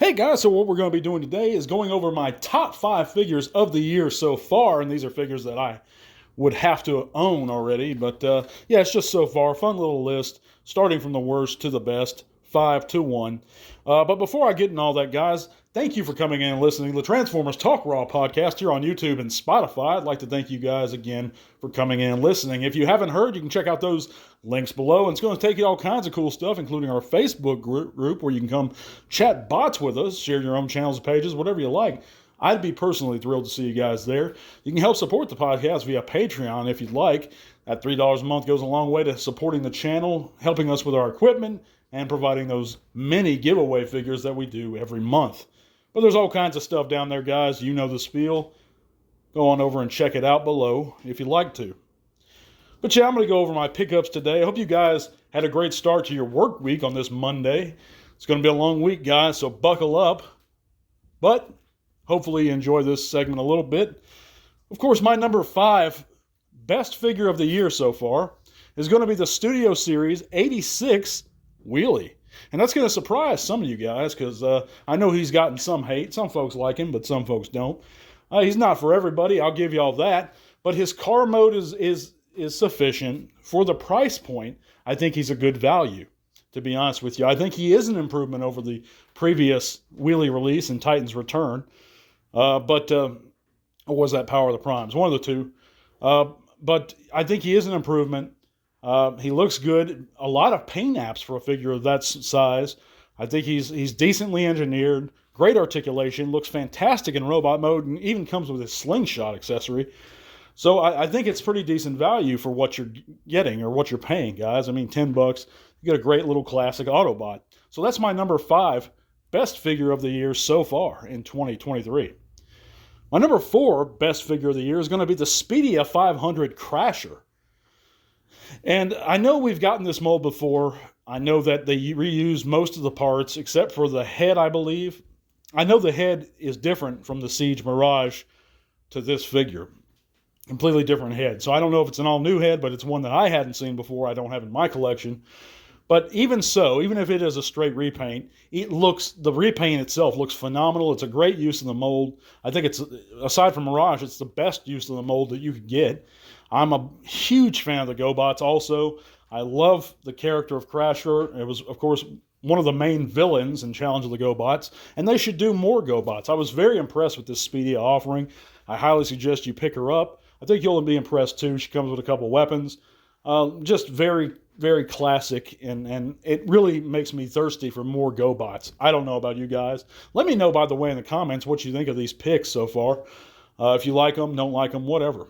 Hey guys, so what we're going to be doing today is going over my top 5 figures of the year so far, and these are figures that I would have to own already, but yeah, it's just so far. Fun little list, starting from the worst to the best, 5 to 1. But before I get in all that, guys, thank you for coming in and listening to the Transformers Talk Raw podcast here on YouTube and Spotify. I'd like to thank you guys again for coming in and listening. If you haven't heard, you can check out those links below, and it's going to take you all kinds of cool stuff, including our Facebook group where you can come chat bots with us, share your own channels and pages, whatever you like. I'd be personally thrilled to see you guys there. You can help support the podcast via Patreon if you'd like. That $3 a month goes a long way to supporting the channel, helping us with our equipment, and providing those many giveaway figures that we do every month. But there's all kinds of stuff down there, guys. You know the spiel. Go on over and check it out below if you'd like to. But yeah, I'm going to go over my pickups today. I hope you guys had a great start to your work week on this Monday. It's going to be a long week, guys, so buckle up. But hopefully you enjoy this segment a little bit. Of course, my number 5 best figure of the year so far is going to be the Studio Series 86 Wheelie. And that's going to surprise some of you guys because I know he's gotten some hate. Some folks like him, but some folks don't. He's not for everybody, I'll give you all that. But his car mode is sufficient. For the price point, I think he's a good value, to be honest with you. I think he is an improvement over the previous Wheelie release and Titan's Return. Or was that Power of the Primes? One of the two. But I think he is an improvement. He looks good. A lot of paint apps for a figure of that size. I think he's decently engineered. Great articulation. Looks fantastic in robot mode, and even comes with his slingshot accessory. So I think it's pretty decent value for what you're getting or what you're paying, guys. I mean, $10, you get a great little classic Autobot. So that's my number 5 best figure of the year so far in 2023. My number 4 best figure of the year is going to be the Speedia 500 Crasher. And I know we've gotten this mold before. I know that they reused most of the parts except for the head, I believe. I know the head is different from the Siege Mirage to this figure. Completely different head. So I don't know if it's an all-new head, but it's one that I hadn't seen before. I don't have in my collection. But even so, even if it is a straight repaint, the repaint itself looks phenomenal. It's a great use of the mold. I think it's, aside from Mirage, it's the best use of the mold that you could get. I'm a huge fan of the GoBots also. I love the character of Crasher. It was, of course, one of the main villains in Challenge of the GoBots, and they should do more GoBots. I was very impressed with this Speedia offering. I highly suggest you pick her up. I think you'll be impressed too. She comes with a couple weapons. Just very, very classic, and it really makes me thirsty for more GoBots. I don't know about you guys. Let me know, by the way, in the comments what you think of these picks so far. If you like them, don't like them, whatever.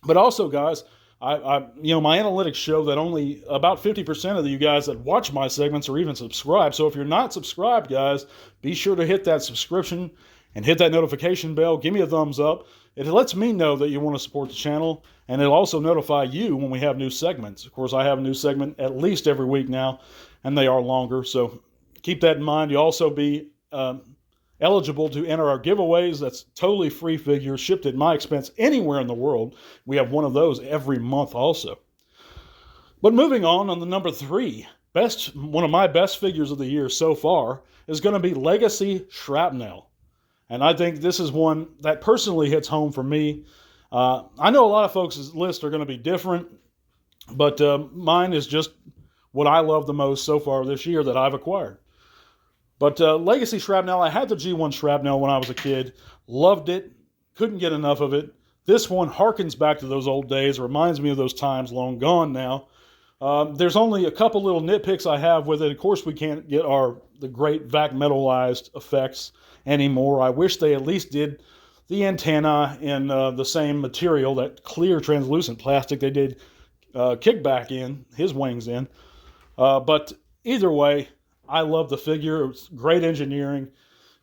But also, guys, my analytics show that only about 50% of you guys that watch my segments are even subscribed. So if you're not subscribed, guys, be sure to hit that subscription and hit that notification bell. Give me a thumbs up. It lets me know that you want to support the channel, and it'll also notify you when we have new segments. Of course, I have a new segment at least every week now, and they are longer. So keep that in mind. You'll also be eligible to enter our giveaways. That's totally free figures shipped at my expense anywhere in the world. We have one of those every month also. But moving on the number 3, one of my best figures of the year so far is going to be Legacy Shrapnel. And I think this is one that personally hits home for me. I know a lot of folks' lists are going to be different, but mine is just what I love the most so far this year that I've acquired. But Legacy Shrapnel, I had the G1 Shrapnel when I was a kid. Loved it. Couldn't get enough of it. This one harkens back to those old days. Reminds me of those times long gone now. There's only a couple little nitpicks I have with it. Of course, we can't get the great vac metallized effects anymore. I wish they at least did the antenna in the same material, that clear translucent plastic they did Kickback in, his wings in. But either way, I love the figure. It's great engineering.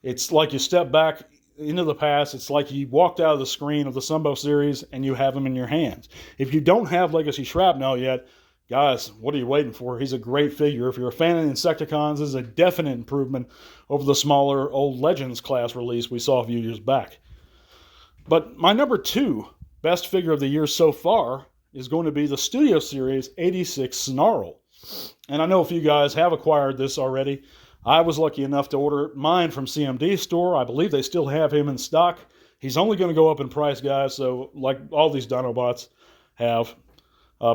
It's like you step back into the past. It's like you walked out of the screen of the Sunbow series and you have him in your hands. If you don't have Legacy Shrapnel yet, guys, what are you waiting for? He's a great figure. If you're a fan of Insecticons, this is a definite improvement over the smaller old Legends class release we saw a few years back. But my number 2 best figure of the year so far is going to be the Studio Series 86 Snarl. And I know if you guys have acquired this already, I was lucky enough to order mine from CMD store. I believe they still have him in stock. He's only going to go up in price, guys, so like all these Dinobots have.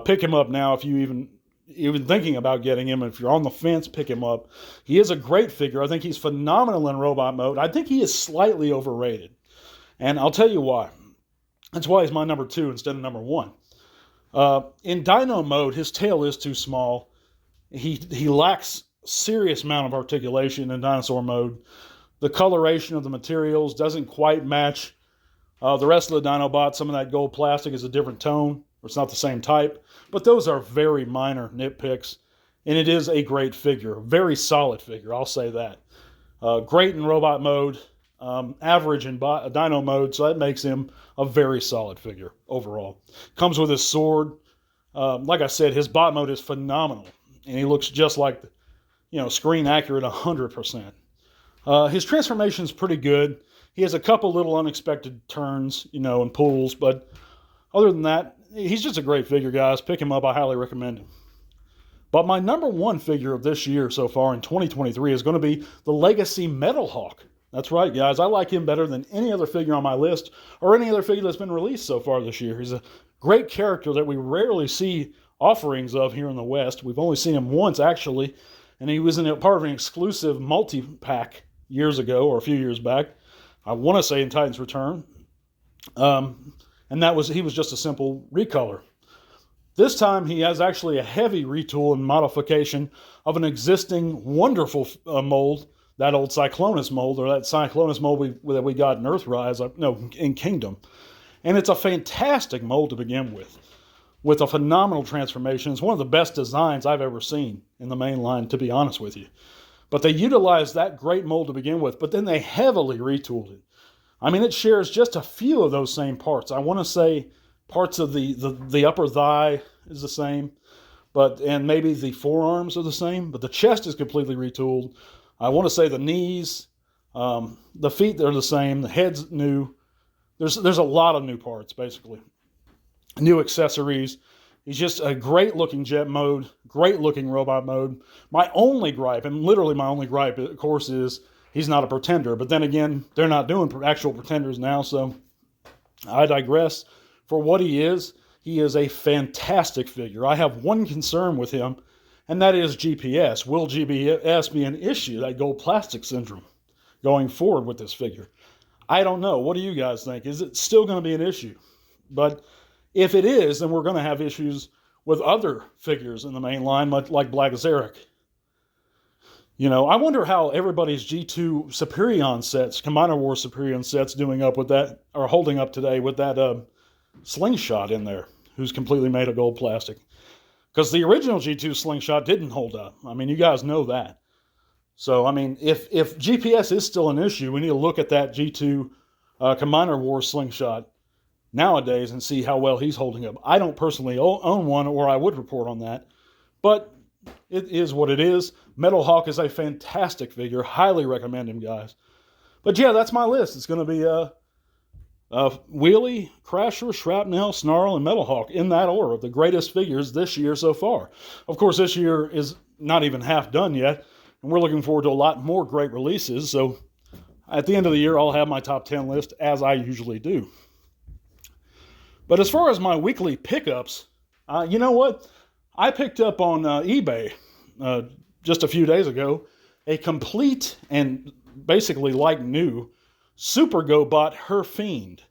Pick him up now if you even thinking about getting him. If you're on the fence, pick him up. He is a great figure. I think he's phenomenal in robot mode. I think he is slightly overrated. And I'll tell you why. That's why he's my number 2 instead of number 1. In Dino mode, his tail is too small. He lacks serious amount of articulation in dinosaur mode. The coloration of the materials doesn't quite match the rest of the Dinobots. Some of that gold plastic is a different tone, or it's not the same type. But those are very minor nitpicks. And it is a great figure. Very solid figure, I'll say that. Great in robot mode. Average in Dino mode, so that makes him a very solid figure overall. Comes with his sword. Like I said, his bot mode is phenomenal. And he looks just like, screen accurate 100%. His transformation is pretty good. He has a couple little unexpected turns, and pulls, but other than that, he's just a great figure, guys. Pick him up. I highly recommend him. But my number 1 figure of this year so far in 2023 is going to be the Legacy Metal Hawk. That's right, guys. I like him better than any other figure on my list or any other figure that's been released so far this year. He's a great character that we rarely see offerings of here in the West. We've only seen him once, actually, and he was in part of an exclusive multi-pack years ago or a few years back. I want to say in Titan's Return. And he was just a simple recolor. This time he has actually a heavy retool and modification of an existing wonderful mold, that old Cyclonus mold, or that Cyclonus mold that we got in Earthrise, in Kingdom. And it's a fantastic mold to begin with a phenomenal transformation. It's one of the best designs I've ever seen in the main line, to be honest with you. But they utilized that great mold to begin with, but then they heavily retooled it. I mean, it shares just a few of those same parts. I want to say parts of the upper thigh is the same, and maybe the forearms are the same, but the chest is completely retooled. I want to say the knees, the feet are the same, the head's new. There's a lot of new parts, basically. New accessories. He's just a great-looking jet mode, great-looking robot mode. My only gripe, and literally my only gripe, of course, is he's not a pretender. But then again, they're not doing actual pretenders now, so I digress. For what he is a fantastic figure. I have one concern with him, and that is GPS. Will GPS be an issue, that gold plastic syndrome, going forward with this figure? I don't know. What do you guys think? Is it still going to be an issue? But if it is, then we're going to have issues with other figures in the main line, much like Black Zarek. I wonder how everybody's G2 Superion sets, Combiner Wars Superion sets, doing up with that, or holding up today with that slingshot in there, who's completely made of gold plastic. Because the original G2 slingshot didn't hold up. I mean, you guys know that. So, I mean, if GPS is still an issue, we need to look at that G2 Combiner Wars slingshot nowadays and see how well he's holding up. I don't personally own one, or I would report on that. But it is what it is. Metal Hawk is a fantastic figure. Highly recommend him, guys. But yeah, that's my list. It's going to be Wheelie, Crasher, Shrapnel, Snarl, and Metal Hawk in that order of the greatest figures this year so far. Of course, this year is not even half done yet, and we're looking forward to a lot more great releases. So at the end of the year, I'll have my top 10 list as I usually do. But as far as my weekly pickups, you know what? I picked up on eBay just a few days ago a complete and basically like new Super GoBot Her Fiend.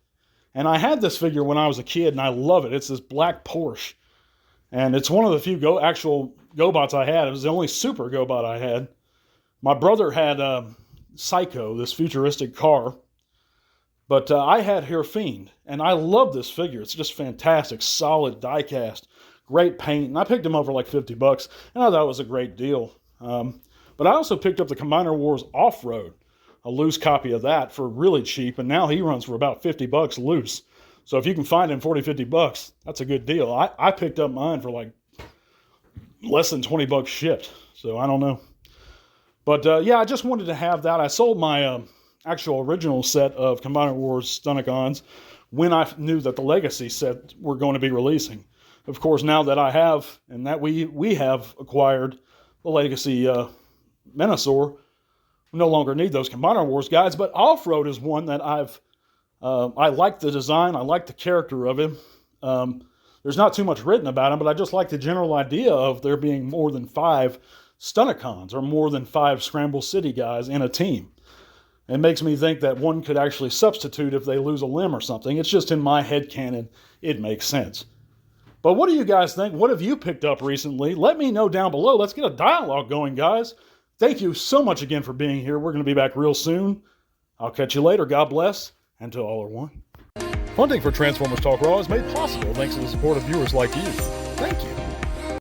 And I had this figure when I was a kid, and I love it. It's this black Porsche. And it's one of the few actual GoBots I had. It was the only Super GoBot I had. My brother had Psycho, this futuristic car. But I had Her Fiend, and I love this figure. It's just fantastic, solid die-cast, great paint. And I picked him up for like $50, and I thought it was a great deal. But I also picked up the Combiner Wars Off-Road, a loose copy of that for really cheap, and now he runs for about $50 loose. So if you can find him $40-50, that's a good deal. I picked up mine for like less than $20 shipped, so I don't know. But yeah, I just wanted to have that. I sold my actual original set of Combiner Wars Stunticons when I knew that the Legacy set were going to be releasing. Of course, now that I have, and that we have acquired the Legacy Menasor, no longer need those Combiner Wars guides, but Off-Road is one that I like the design. I like the character of him. There's not too much written about him, but I just like the general idea of there being more than 5 Stunticons or more than 5 Scramble City guys in a team. It makes me think that one could actually substitute if they lose a limb or something. It's just in my head canon, it makes sense. But what do you guys think? What have you picked up recently? Let me know down below. Let's get a dialogue going, guys. Thank you so much again for being here. We're going to be back real soon. I'll catch you later. God bless. And to all are one. Funding for Transformers Talk Raw is made possible thanks to the support of viewers like you. Thank you.